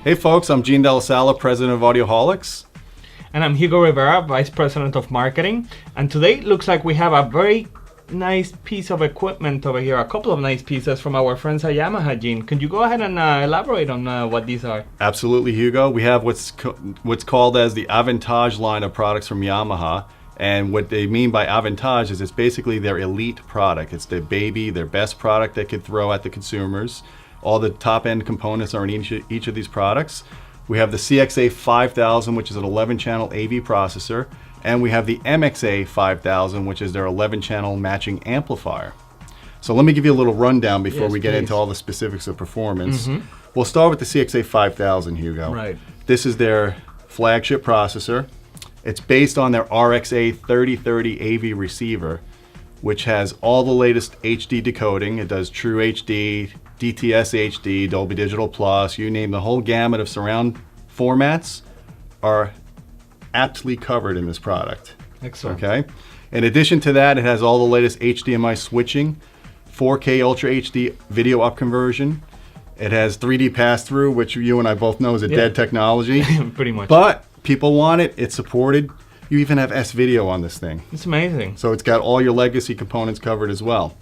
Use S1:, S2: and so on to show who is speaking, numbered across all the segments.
S1: Hey folks, I'm Gene Della Sala, president of Audioholics.
S2: And I'm Hugo Rivera, vice president of marketing. And today it looks like we have a very nice piece of equipment over here, a couple of nice pieces from our friends at Yamaha. Gene, could you go ahead and elaborate on what these are?
S1: Absolutely, Hugo. We have what's called as the AVENTAGE line of products from Yamaha. And what they mean by AVENTAGE is it's basically their elite product. It's their baby, their best product they could throw at the consumers. All the top-end components are in each of these products. We have the CX-A5000, which is an 11-channel AV processor, and we have the MX-A5000, which is their 11-channel matching amplifier. So let me give you a little rundown before we get into all the specifics of performance. We'll start with the CX-A5000, Hugo.
S2: Right.
S1: This is their flagship processor. It's based on their RX-A 3030 AV receiver, which has all the latest HD decoding. It does True HD, DTS HD, Dolby Digital Plus, you name the whole gamut of surround formats are aptly covered in this product.
S2: Excellent.
S1: Okay. In addition to that, it has all the latest HDMI switching, 4K Ultra HD video up conversion. It has 3D pass-through, which you and I both know is a dead technology.
S2: Pretty much.
S1: But people want it. It's supported. You even have S-Video on this thing.
S2: It's amazing.
S1: So it's got all your legacy components covered as well.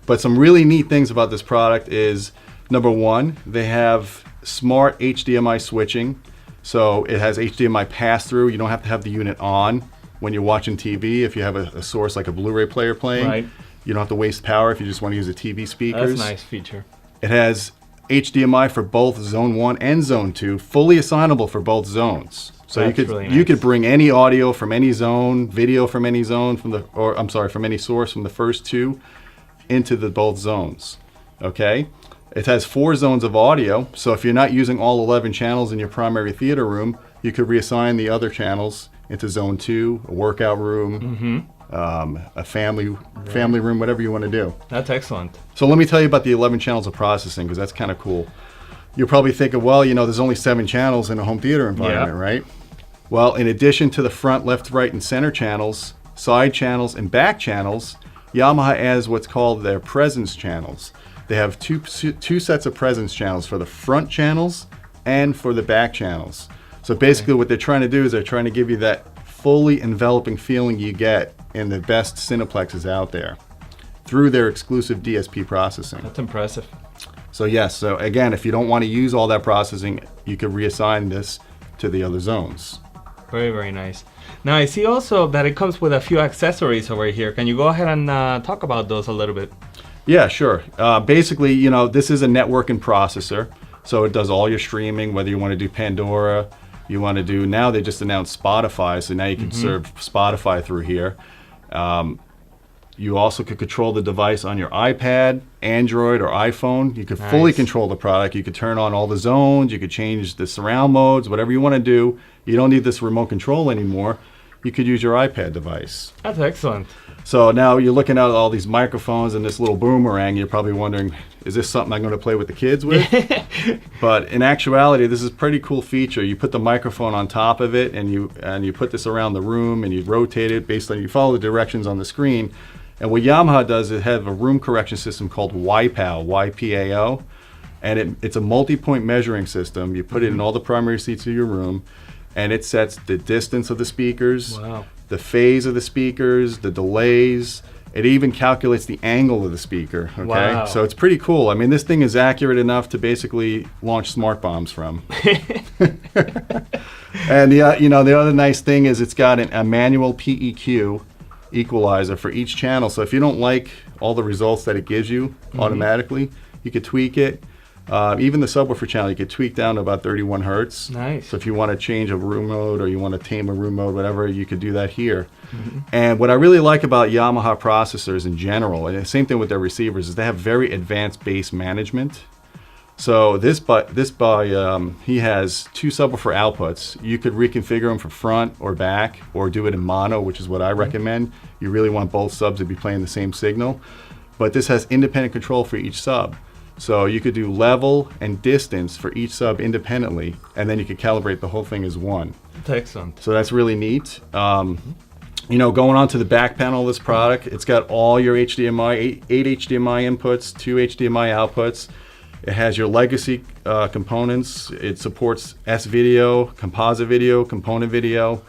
S1: But some really neat things about this product is, number one, they have smart HDMI switching. So it has HDMI pass-through. You don't have to have the unit on when you're watching TV. If you have a source like a Blu-ray player playing, you don't have to waste power if you just want to use the TV speakers.
S2: That's a nice feature.
S1: It has HDMI for both Zone 1 and Zone 2, fully assignable for both zones. So you could bring any audio from any zone, video from any zone, from any source from the first two into the both zones. Okay? It has 4 zones of audio, so if you're not using all 11 channels in your primary theater room, you could reassign the other channels into Zone 2, a workout room, a family room, whatever you want to do.
S2: That's excellent.
S1: So let me tell you about the 11 channels of processing, because that's kind of cool. You're probably thinking, well, you know, there's only 7 channels in a home theater environment, right? Well, in addition to the front, left, right, and center channels, side channels, and back channels, Yamaha has what's called their presence channels. They have two sets of presence channels for the front channels and for the back channels. So basically what they're trying to do is they're trying to give you that fully enveloping feeling you get in the best Cineplexes out there through their exclusive DSP processing.
S2: That's impressive.
S1: So yes, so again, if you don't want to use all that processing, you could reassign this to the other zones.
S2: Very, very nice. Now I see also that it comes with a few accessories over here. Can you go ahead and talk about those a little bit?
S1: Yeah, sure. Basically, you know, this is a networking processor. So it does all your streaming, whether you want to do Pandora, you want to do, now they just announced Spotify, so now you can serve Spotify through here. You also could control the device on your iPad, Android, or iPhone. You could fully control the product. You could turn on all the zones. You could change the surround modes, whatever you want to do. You don't need this remote control anymore. You could use your iPad device.
S2: That's excellent.
S1: So now you're looking at all these microphones and this little boomerang. You're probably wondering, is this something I'm going to play with the kids with? But in actuality, this is a pretty cool feature. You put the microphone on top of it, and you put this around the room, and you rotate it based on, you follow the directions on the screen. And what Yamaha does is have a room correction system called YPAO, Y-P-A-O, and it's a multi-point measuring system. You put it in all the primary seats of your room, and it sets the distance of the speakers, the phase of the speakers, the delays. It even calculates the angle of the speaker. Okay, so it's pretty cool. I mean, this thing is accurate enough to basically launch smart bombs from. And the other nice thing is it's got a manual PEQ equalizer for each channel. So if you don't like all the results that it gives you automatically, you could tweak it. Even the subwoofer channel, you could tweak down to about 31 hertz.
S2: Nice.
S1: So if you want to change a room mode or you want to tame a room mode, whatever, you could do that here. And what I really like about Yamaha processors in general, and the same thing with their receivers, is they have very advanced bass management. So he has 2 subwoofer outputs. You could reconfigure them for front or back, or do it in mono, which is what I recommend. You really want both subs to be playing the same signal. But this has independent control for each sub. So you could do level and distance for each sub independently, and then you could calibrate the whole thing as one.
S2: That's excellent.
S1: So that's really neat. You know, going on to the back panel of this product, it's got all your HDMI, 8 HDMI inputs, 2 HDMI outputs. It has your legacy components. It supports S-video, composite video, component video,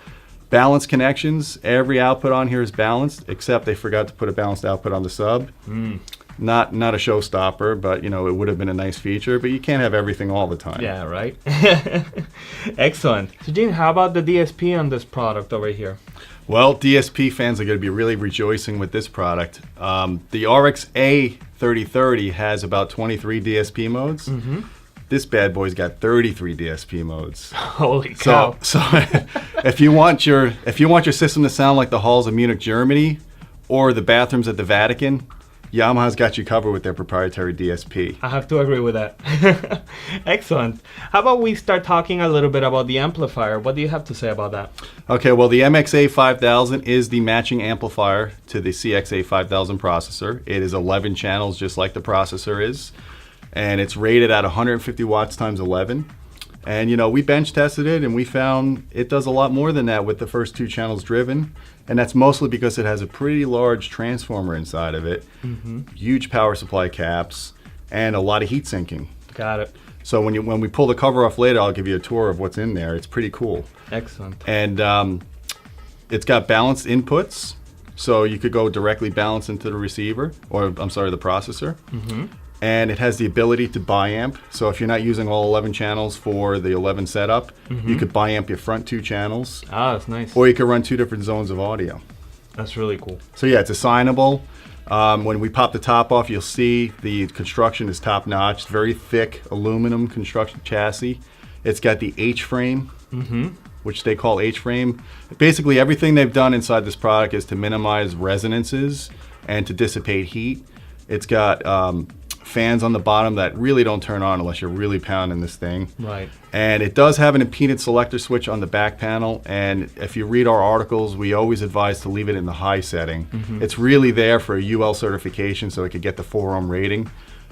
S1: balanced connections. Every output on here is balanced, except they forgot to put a balanced output on the sub. Not a showstopper, but you know, it would have been a nice feature, but you can't have everything all the time.
S2: Yeah, right. Excellent. So Gene, how about the DSP on this product over here?
S1: Well, DSP fans are going to be really rejoicing with this product. The RX A3030 has about 23 DSP modes. This bad boy's got 33 DSP modes.
S2: Holy cow.
S1: So if you want your system to sound like the halls of Munich, Germany, or the bathrooms at the Vatican, Yamaha's got you covered with their proprietary DSP.
S2: I have to agree with that. Excellent. How about we start talking a little bit about the amplifier? What do you have to say about that?
S1: Okay, well, the MX-A5000 is the matching amplifier to the CX-A5000 processor. It is 11 channels, just like the processor is, and it's rated at 150 watts times 11. And you know, we bench tested it and we found it does a lot more than that with the first 2 channels driven. And that's mostly because it has a pretty large transformer inside of it, huge power supply caps, and a lot of heat sinking.
S2: Got it.
S1: So when we pull the cover off later, I'll give you a tour of what's in there. It's pretty cool.
S2: Excellent.
S1: And it's got balanced inputs, so you could go directly balance into the receiver, or I'm sorry, the processor. And it has the ability to bi-amp. So if you're not using all 11 channels for the 11 setup, you could bi-amp your front 2 channels.
S2: Ah, that's nice.
S1: Or you could run 2 different zones of audio.
S2: That's really cool.
S1: So yeah, it's assignable. When we pop the top off, you'll see the construction is top notch. It's very thick aluminum construction chassis. It's got the H-frame, which they call H-frame. Basically, everything they've done inside this product is to minimize resonances and to dissipate heat. It's got fans on the bottom that really don't turn on unless you're really pounding this thing.
S2: Right.
S1: And it does have an impedance selector switch on the back panel, and if you read our articles, we always advise to leave it in the high setting. It's really there for a UL certification so it could get the 4 ohm rating.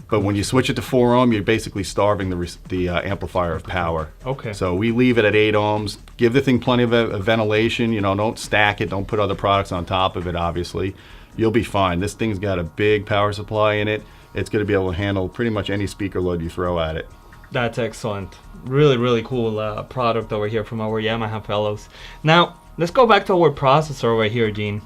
S1: But when you switch it to 4 ohm, you're basically starving the amplifier of power.
S2: Okay.
S1: So we leave it at 8 ohms. Give the thing plenty of ventilation. You know, don't stack it. Don't put other products on top of it, obviously. You'll be fine. This thing's got a big power supply in it. It's going to be able to handle pretty much any speaker load you throw at it.
S2: That's excellent. Really, really cool product over here from our Yamaha fellows. Now, let's go back to our processor over here, Gene.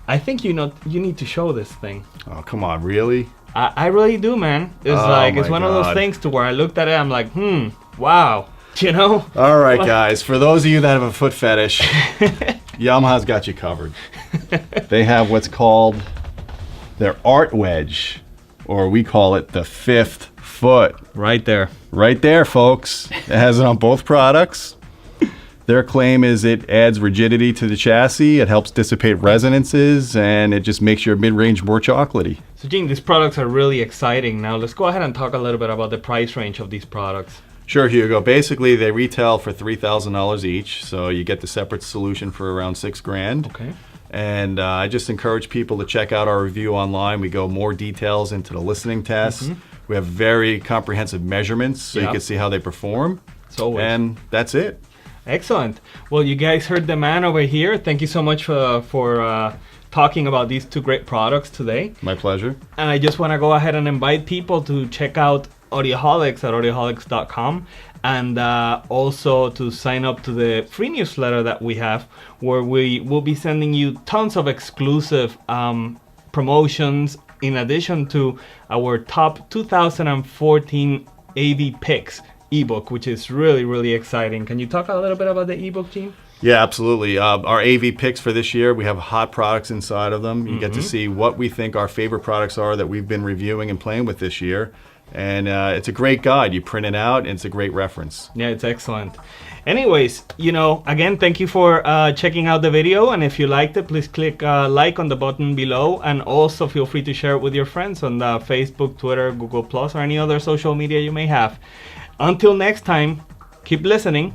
S2: I think you need to show this thing.
S1: Oh, come on, really?
S2: I really do, man. It's one of those things to where I looked at it, I'm like, wow. You know?
S1: All right, guys. For those of you that have a foot fetish, Yamaha's got you covered. They have what's called their art wedge, or we call it the 5th foot.
S2: Right there.
S1: Right there, folks. It has it on both products. Their claim is it adds rigidity to the chassis, it helps dissipate resonances, and it just makes your mid-range more chocolatey.
S2: So Gene, these products are really exciting. Now let's go ahead and talk a little bit about the price range of these products.
S1: Sure, Hugo. Basically, they retail for $3,000 each, so you get the separate solution for around $6,000.
S2: Okay.
S1: And I just encourage people to check out our review online. We go more details into the listening tests. We have very comprehensive measurements so you can see how they perform. And that's it.
S2: Excellent. Well, you guys heard the man over here. Thank you so much for talking about these 2 great products today.
S1: My pleasure.
S2: And I just want to go ahead and invite people to check out Audioholics at audioholics.com, and also to sign up to the free newsletter that we have, where we will be sending you tons of exclusive promotions in addition to our top 2014 AV picks ebook, which is really, really exciting. Can you talk a little bit about the ebook, Gene?
S1: Yeah, absolutely. Our AV picks for this year, we have hot products inside of them. You get to see what we think our favorite products are that we've been reviewing and playing with this year. And it's a great guide. You print it out, and it's a great reference.
S2: Yeah, it's excellent. Anyways, again, thank you for checking out the video. And if you liked it, please click like on the button below. And also feel free to share it with your friends on Facebook, Twitter, Google+, or any other social media you may have. Until next time, keep listening.